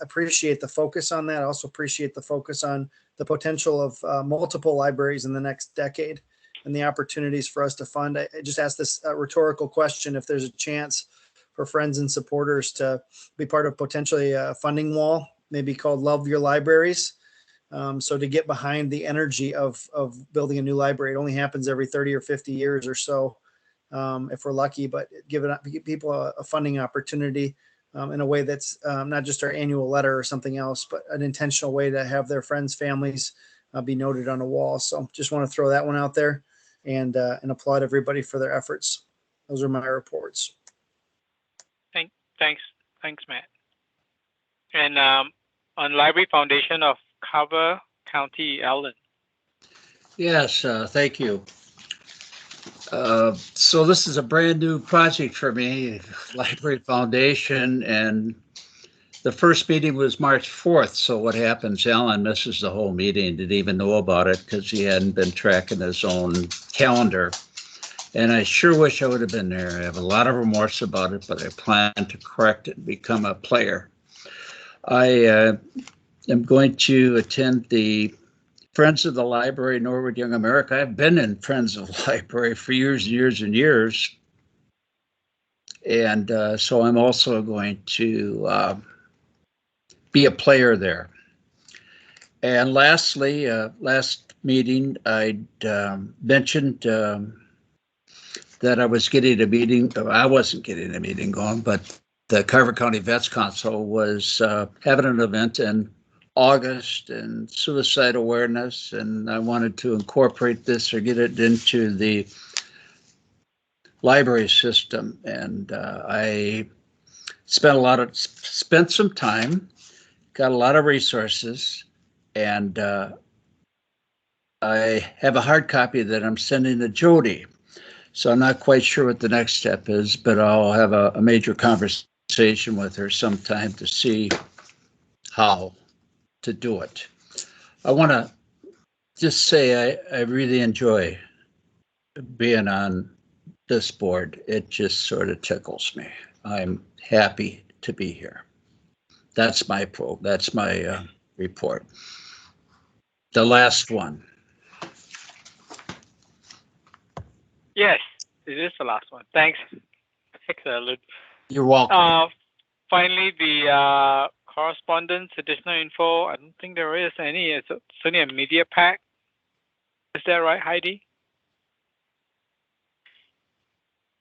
appreciate the focus on that. I also appreciate the focus on the potential of multiple libraries in the next decade and the opportunities for us to fund. I just asked this rhetorical question: if there's a chance for friends and supporters to be part of potentially a funding wall, maybe called Love Your Libraries. So to get behind the energy of building a new library, it only happens every 30 or 50 years or so, if we're lucky, but give people a funding opportunity in a way that's not just our annual letter or something else, but an intentional way to have their friends, families be noted on a wall. So just want to throw that one out there and applaud everybody for their efforts. Those are my reports. Thanks, Matt. And on Library Foundation of Carver County, Allen. Yes, thank you. So this is a brand new project for me, Library Foundation, and the first meeting was March 4th. So what happens, Alan misses the whole meeting, didn't even know about it because he hadn't been tracking his own calendar. And I sure wish I would have been there. I have a lot of remorse about it, but I plan to correct it and become a player. I am going to attend the Friends of the Library, Norwood Young America. I've been in Friends of the Library for years and years and years. And so I'm also going to be a player there. And lastly, last meeting, I mentioned that I was getting a meeting. I wasn't getting a meeting going, but the Carver County Vets Council was having an event in August and suicide awareness, and I wanted to incorporate this or get it into the library system. And I spent some time, got a lot of resources, and I have a hard copy that I'm sending to Jody. So I'm not quite sure what the next step is, but I'll have a major conversation with her sometime to see how to do it. I want to just say I really enjoy being on this board. It just sort of tickles me. I'm happy to be here. That's my report. The last one. Yes, it is the last one. Thanks. Excellent. You're welcome. Finally, the correspondence, additional info. I don't think there is any. It's only a media pack. Is that right, Heidi?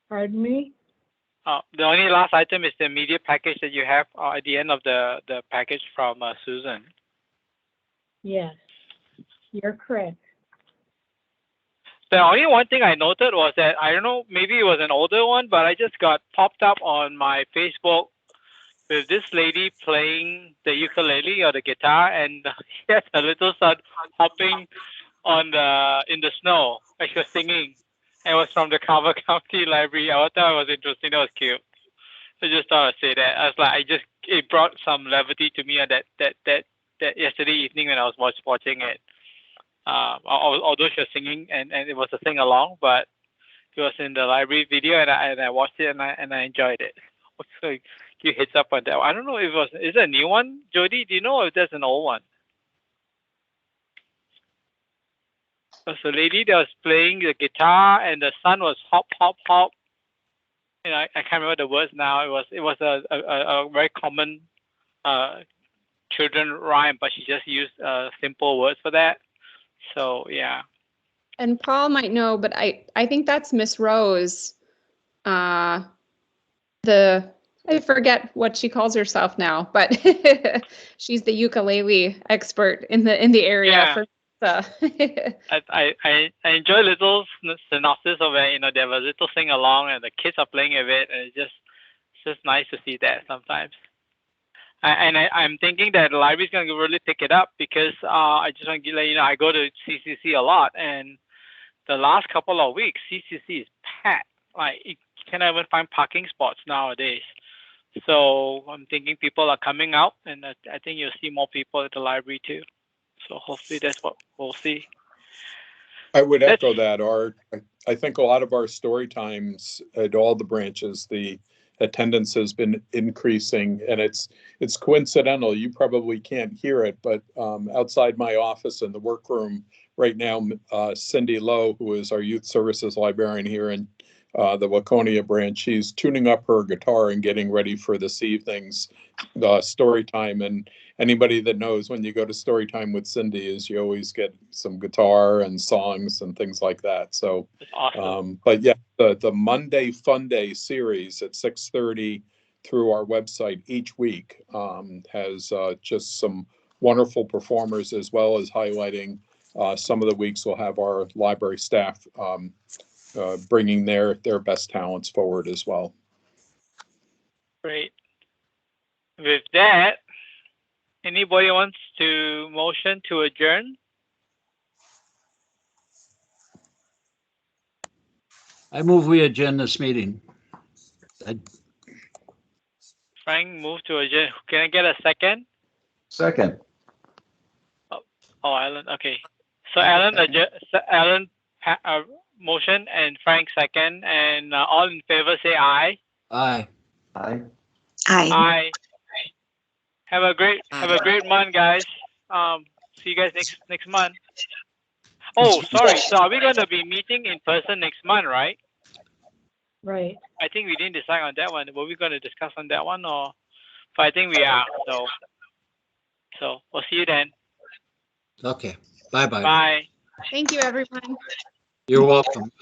Pardon me? The only last item is the media package that you have at the end of the package from Susan. Yes, you're correct. The only one thing I noted was that, I don't know, maybe it was an older one, but I just got popped up on my Facebook with this lady playing the ukulele or the guitar, and she has her little son hopping on in the snow as she was singing. It was from the Carver County Library. I thought it was interesting. That was cute. I just thought I'd say that. I was like, it brought some levity to me on that yesterday evening when I was watching it. Although she was singing and it was a sing along, but it was in the library video, and I watched it and I enjoyed it. So you heads up on that. I don't know if is it a new one, Jody? Do you know if there's an old one? There's a lady that was playing the guitar and the son was hop hop hop. And I can't remember the words now. It was a very common children rhyme, but she just used simple words for that. So yeah. And Paul might know, but I think that's Miss Rose. I forget what she calls herself now, but she's the ukulele expert in the area. Yeah. For I enjoy little synopsis of it. There was a little sing along, and the kids are playing with it, and it's just nice to see that sometimes. I'm thinking that the library's going to really pick it up, because I just want to let you know, I go to CCC a lot, and the last couple of weeks, CCC is packed. Like, you cannot even find parking spots nowadays. So I'm thinking people are coming out, and I think you'll see more people at the library too. So hopefully that's what we'll see. I would echo that. I think a lot of our story times at all the branches, the attendance has been increasing, and it's coincidental. You probably can't hear it, but outside my office in the workroom right now, Cindy Lowe, who is our youth services librarian here in the Waconia branch, she's tuning up her guitar and getting ready for this evening's story time. And anybody that knows, when you go to story time with Cindy, is you always get some guitar and songs and things like that. So awesome. But yeah, the Monday Fun Day series at 6:30 through our website each week has just some wonderful performers, as well as highlighting some of the weeks we'll have our library staff bringing their best talents forward as well. Great. With that, anybody wants to motion to adjourn? I move we adjourn this meeting. Frank, move to adjourn. Can I get a second? Second. Oh, Alan. Okay. So Alan, motion, and Frank second, and all in favor say aye. Aye. Aye. Aye. Have a great month, guys. See you guys next month. Oh, sorry. So are we going to be meeting in person next month, right? Right. I think we didn't decide on that one. Were we going to discuss on that one, or? But I think we are. So we'll see you then. Okay. Bye-bye. Bye. Thank you, everyone. You're welcome.